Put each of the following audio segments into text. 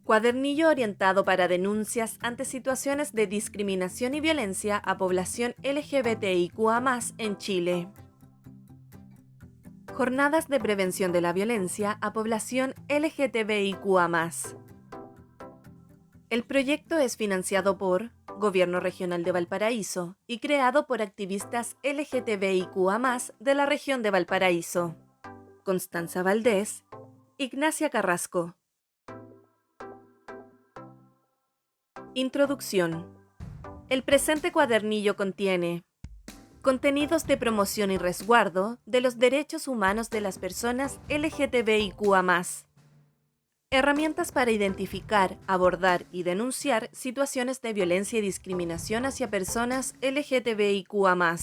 Cuadernillo orientado para denuncias ante situaciones de discriminación y violencia a población LGBTIQA+ en Chile. Jornadas de prevención de la violencia a población LGTBIQA+. El proyecto es financiado por Gobierno Regional de Valparaíso y creado por activistas LGTBIQA+ de la región de Valparaíso. Constanza Valdés, Ignacia Carrasco. Introducción. El presente cuadernillo contiene contenidos de promoción y resguardo de los derechos humanos de las personas LGTBIQA+, herramientas para identificar, abordar y denunciar situaciones de violencia y discriminación hacia personas LGTBIQA+,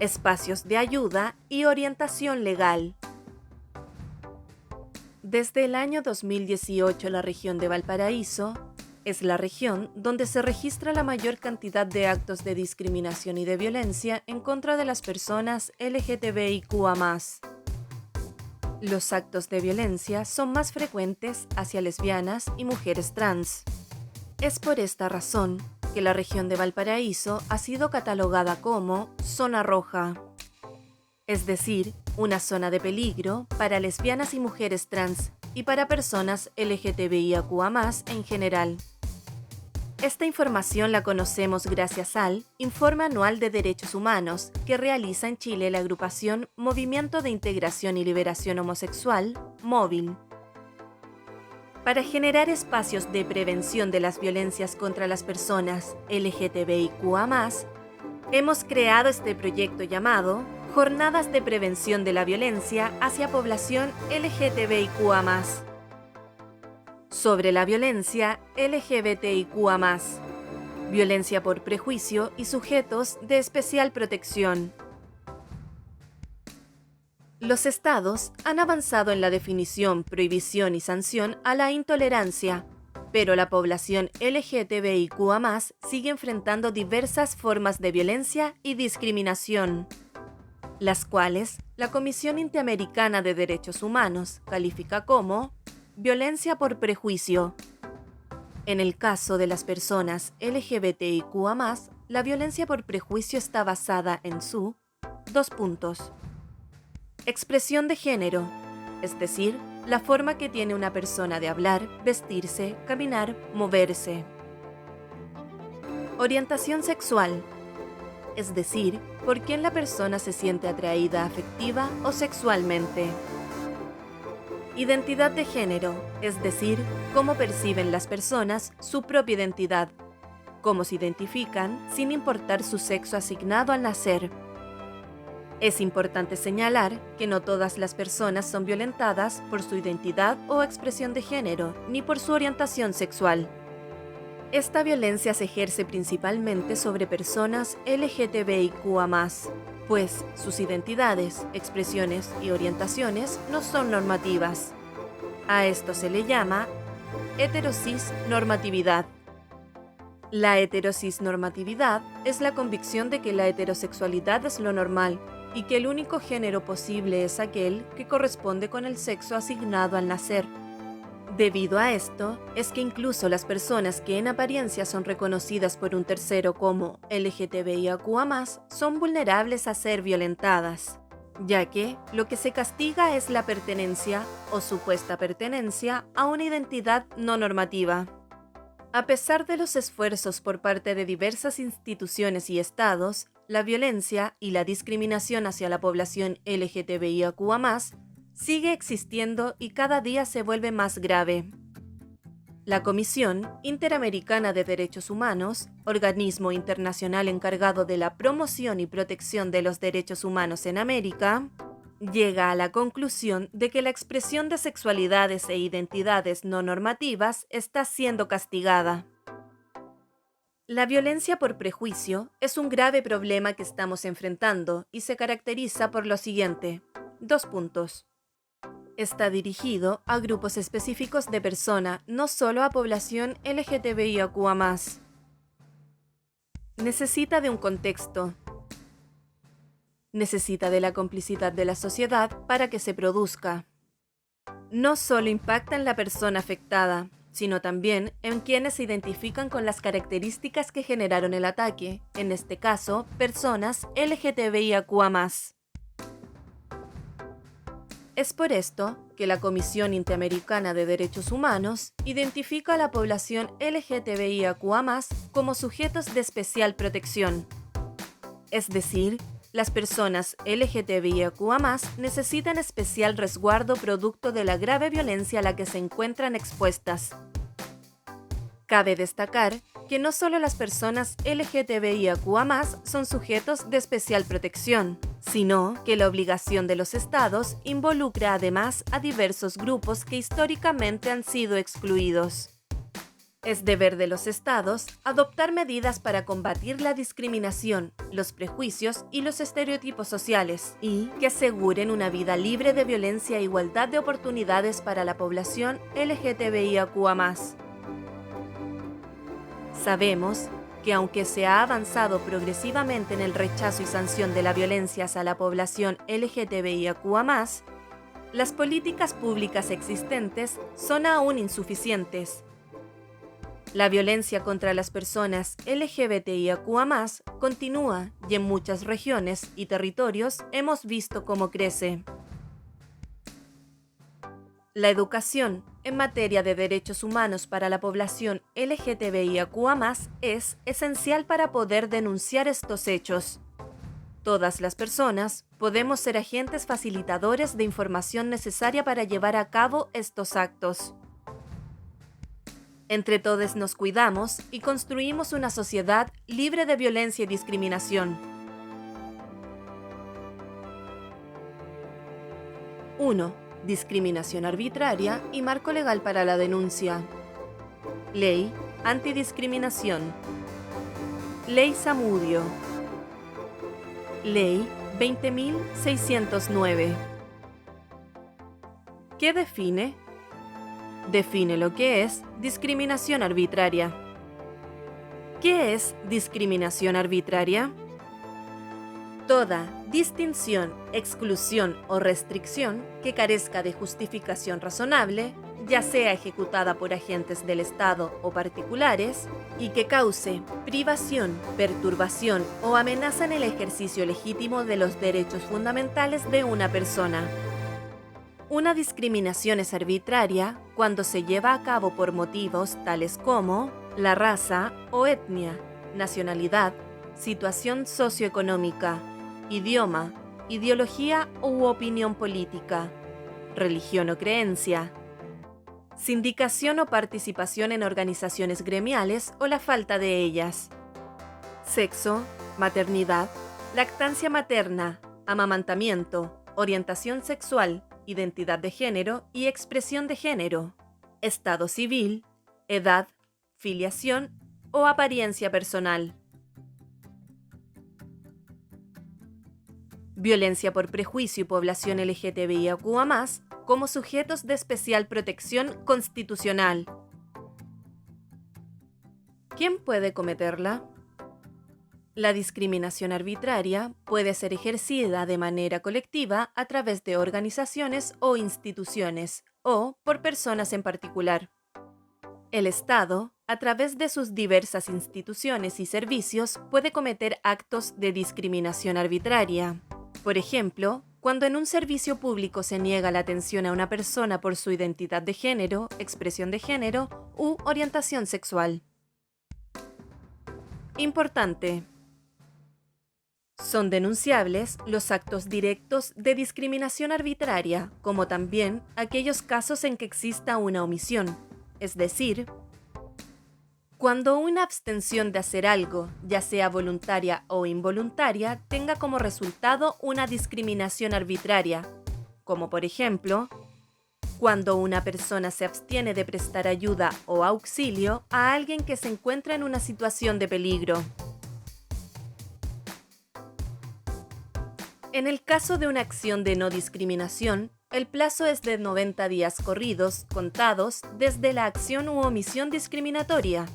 espacios de ayuda y orientación legal. Desde el año 2018, la región de Valparaíso es la región donde se registra la mayor cantidad de actos de discriminación y de violencia en contra de las personas LGTBIQA+. Los actos de violencia son más frecuentes hacia lesbianas y mujeres trans. Es por esta razón que la región de Valparaíso ha sido catalogada como zona roja, es decir, una zona de peligro para lesbianas y mujeres trans y para personas LGTBIQA+ en general. Esta información la conocemos gracias al Informe Anual de Derechos Humanos que realiza en Chile la agrupación Movimiento de Integración y Liberación Homosexual, MOVIL. Para generar espacios de prevención de las violencias contra las personas LGTBIQA+, hemos creado este proyecto llamado Jornadas de Prevención de la Violencia hacia Población LGTBIQA+. Sobre la violencia LGBTIQA+, violencia por prejuicio y sujetos de especial protección. Los estados han avanzado en la definición, prohibición y sanción a la intolerancia, pero la población LGTBIQA+ sigue enfrentando diversas formas de violencia y discriminación, las cuales la Comisión Interamericana de Derechos Humanos califica como violencia por prejuicio. En el caso de las personas LGBTIQA+, la violencia por prejuicio está basada en su 2 puntos. Expresión de género, es decir, la forma que tiene una persona de hablar, vestirse, caminar, moverse. Orientación sexual, es decir, por quién la persona se siente atraída afectiva o sexualmente. Identidad de género, es decir, cómo perciben las personas su propia identidad, cómo se identifican sin importar su sexo asignado al nacer. Es importante señalar que no todas las personas son violentadas por su identidad o expresión de género, ni por su orientación sexual. Esta violencia se ejerce principalmente sobre personas LGTBIQA+, pues sus identidades, expresiones y orientaciones no son normativas. A esto se le llama heterosis-normatividad. La heterosis-normatividad es la convicción de que la heterosexualidad es lo normal y que el único género posible es aquel que corresponde con el sexo asignado al nacer. Debido a esto, es que incluso las personas que en apariencia son reconocidas por un tercero como LGTBIQA+, son vulnerables a ser violentadas, ya que lo que se castiga es la pertenencia o supuesta pertenencia a una identidad no normativa. A pesar de los esfuerzos por parte de diversas instituciones y estados, la violencia y la discriminación hacia la población LGTBIQA+ sigue existiendo y cada día se vuelve más grave. La Comisión Interamericana de Derechos Humanos, organismo internacional encargado de la promoción y protección de los derechos humanos en América, llega a la conclusión de que la expresión de sexualidades e identidades no normativas está siendo castigada. La violencia por prejuicio es un grave problema que estamos enfrentando y se caracteriza por lo siguiente: 2 puntos. Está dirigido a grupos específicos de persona, no solo a población LGTBIQA+. Necesita de un contexto. Necesita de la complicidad de la sociedad para que se produzca. No solo impacta en la persona afectada, sino también en quienes se identifican con las características que generaron el ataque, en este caso, personas LGTBIQA+. Es por esto que la Comisión Interamericana de Derechos Humanos identifica a la población LGTBIQA+ como sujetos de especial protección. Es decir, las personas LGTBIQA+ necesitan especial resguardo producto de la grave violencia a la que se encuentran expuestas. Cabe destacar que no solo las personas LGTBIQA+ son sujetos de especial protección, sino que la obligación de los estados involucra además a diversos grupos que históricamente han sido excluidos. Es deber de los estados adoptar medidas para combatir la discriminación, los prejuicios y los estereotipos sociales, y que aseguren una vida libre de violencia e igualdad de oportunidades para la población LGTBIQA+. Sabemos que aunque se ha avanzado progresivamente en el rechazo y sanción de la violencia hacia la población LGTBIQA+, las políticas públicas existentes son aún insuficientes. La violencia contra las personas LGBTIQA+ continúa y en muchas regiones y territorios hemos visto cómo crece. La educación en materia de derechos humanos para la población LGTBIQA+ es esencial para poder denunciar estos hechos. Todas las personas podemos ser agentes facilitadores de información necesaria para llevar a cabo estos actos. Entre todos nos cuidamos y construimos una sociedad libre de violencia y discriminación. 1. Discriminación arbitraria y marco legal para la denuncia. Ley Antidiscriminación. Ley Zamudio. Ley 20.609. ¿Qué define? Define lo que es discriminación arbitraria. ¿Qué es discriminación arbitraria? Toda distinción, exclusión o restricción que carezca de justificación razonable, ya sea ejecutada por agentes del Estado o particulares, y que cause privación, perturbación o amenaza en el ejercicio legítimo de los derechos fundamentales de una persona. Una discriminación es arbitraria cuando se lleva a cabo por motivos tales como la raza o etnia, nacionalidad, situación socioeconómica, idioma, ideología u opinión política, religión o creencia, sindicación o participación en organizaciones gremiales o la falta de ellas, sexo, maternidad, lactancia materna, amamantamiento, orientación sexual, identidad de género y expresión de género, estado civil, edad, filiación o apariencia personal. Violencia por prejuicio y población LGTBIQA+ como sujetos de especial protección constitucional. ¿Quién puede cometerla? La discriminación arbitraria puede ser ejercida de manera colectiva a través de organizaciones o instituciones, o por personas en particular. El Estado, a través de sus diversas instituciones y servicios, puede cometer actos de discriminación arbitraria. Por ejemplo, cuando en un servicio público se niega la atención a una persona por su identidad de género, expresión de género u orientación sexual. Importante. Son denunciables los actos directos de discriminación arbitraria, como también aquellos casos en que exista una omisión, es decir, cuando una abstención de hacer algo, ya sea voluntaria o involuntaria, tenga como resultado una discriminación arbitraria, como por ejemplo, cuando una persona se abstiene de prestar ayuda o auxilio a alguien que se encuentra en una situación de peligro. En el caso de una acción de no discriminación, el plazo es de 90 días corridos, contados desde la acción u omisión discriminatoria,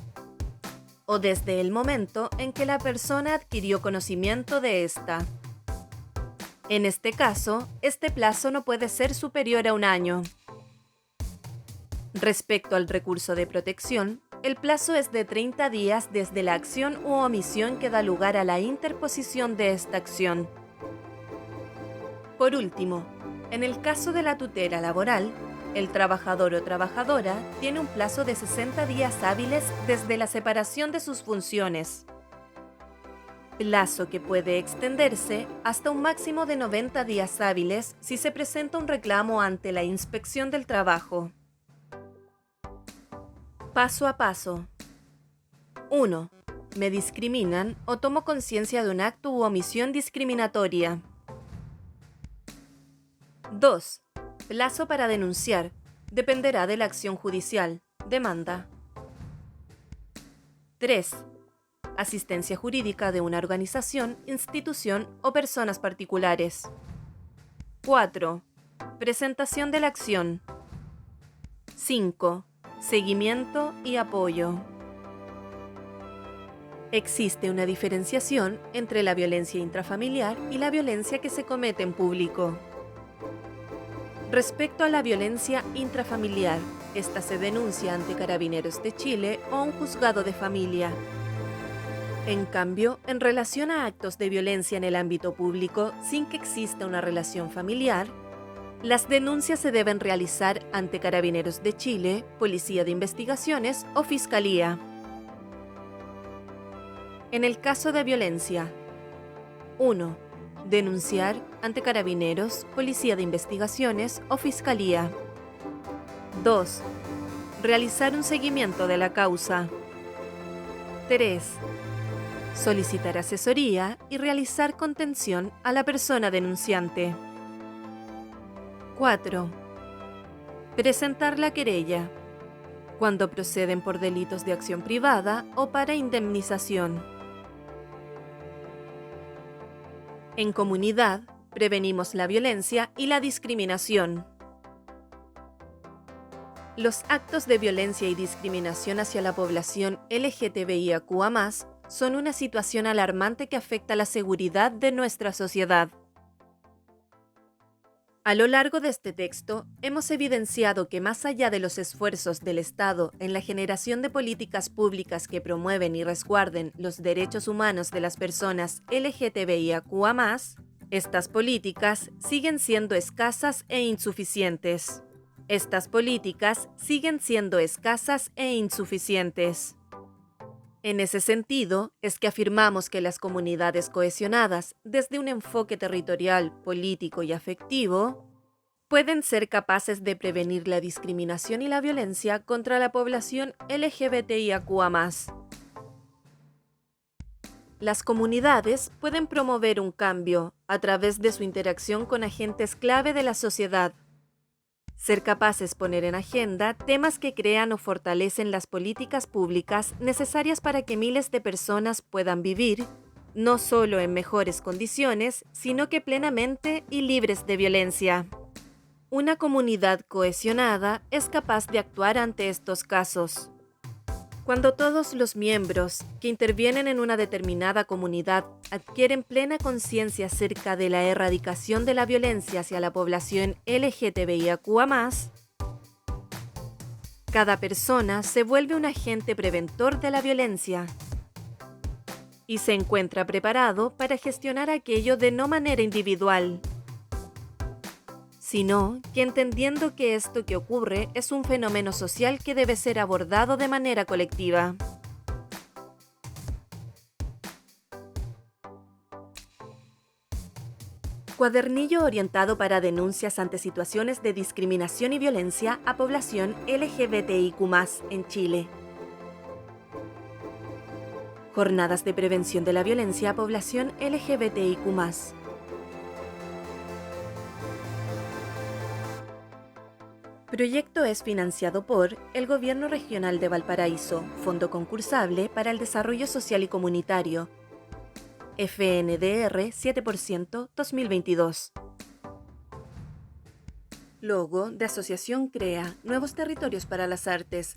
o desde el momento en que la persona adquirió conocimiento de esta. En este caso, este plazo no puede ser superior a un año. Respecto al recurso de protección, el plazo es de 30 días desde la acción u omisión que da lugar a la interposición de esta acción. Por último, en el caso de la tutela laboral, el trabajador o trabajadora tiene un plazo de 60 días hábiles desde la separación de sus funciones, plazo que puede extenderse hasta un máximo de 90 días hábiles si se presenta un reclamo ante la Inspección del Trabajo. Paso a paso. 1. Me discriminan o tomo conciencia de un acto u omisión discriminatoria. 2. Plazo para denunciar. Dependerá de la acción judicial. Demanda. 3. Asistencia jurídica de una organización, institución o personas particulares. 4. Presentación de la acción. 5. Seguimiento y apoyo. Existe una diferenciación entre la violencia intrafamiliar y la violencia que se comete en público. Respecto a la violencia intrafamiliar, esta se denuncia ante Carabineros de Chile o un juzgado de familia. En cambio, en relación a actos de violencia en el ámbito público sin que exista una relación familiar, las denuncias se deben realizar ante Carabineros de Chile, Policía de Investigaciones o Fiscalía. En el caso de violencia, 1. Denunciar ante Carabineros, Policía de Investigaciones o Fiscalía. 2. Realizar un seguimiento de la causa. 3. Solicitar asesoría y realizar contención a la persona denunciante. 4. Presentar la querella, cuando proceden por delitos de acción privada o para indemnización. En comunidad, prevenimos la violencia y la discriminación. Los actos de violencia y discriminación hacia la población LGTBIQA+, son una situación alarmante que afecta la seguridad de nuestra sociedad. A lo largo de este texto, hemos evidenciado que más allá de los esfuerzos del Estado en la generación de políticas públicas que promueven y resguarden los derechos humanos de las personas LGTBIQA+, estas políticas siguen siendo escasas e insuficientes. En ese sentido, es que afirmamos que las comunidades cohesionadas, desde un enfoque territorial, político y afectivo, pueden ser capaces de prevenir la discriminación y la violencia contra la población LGBTIQA+. Las comunidades pueden promover un cambio a través de su interacción con agentes clave de la sociedad. Ser capaces de poner en agenda temas que crean o fortalecen las políticas públicas necesarias para que miles de personas puedan vivir, no solo en mejores condiciones, sino que plenamente y libres de violencia. Una comunidad cohesionada es capaz de actuar ante estos casos. Cuando todos los miembros que intervienen en una determinada comunidad adquieren plena conciencia acerca de la erradicación de la violencia hacia la población LGTBIQA+, cada persona se vuelve un agente preventor de la violencia y se encuentra preparado para gestionar aquello de no manera individual, sino que entendiendo que esto que ocurre es un fenómeno social que debe ser abordado de manera colectiva. Cuadernillo orientado para denuncias ante situaciones de discriminación y violencia a población LGBTIQ+ en Chile. Jornadas de prevención de la violencia a población LGBTIQ+. Proyecto es financiado por el Gobierno Regional de Valparaíso, Fondo Concursable para el Desarrollo Social y Comunitario, FNDR 7% 2022. Logo de Asociación CREA, Nuevos Territorios para las Artes,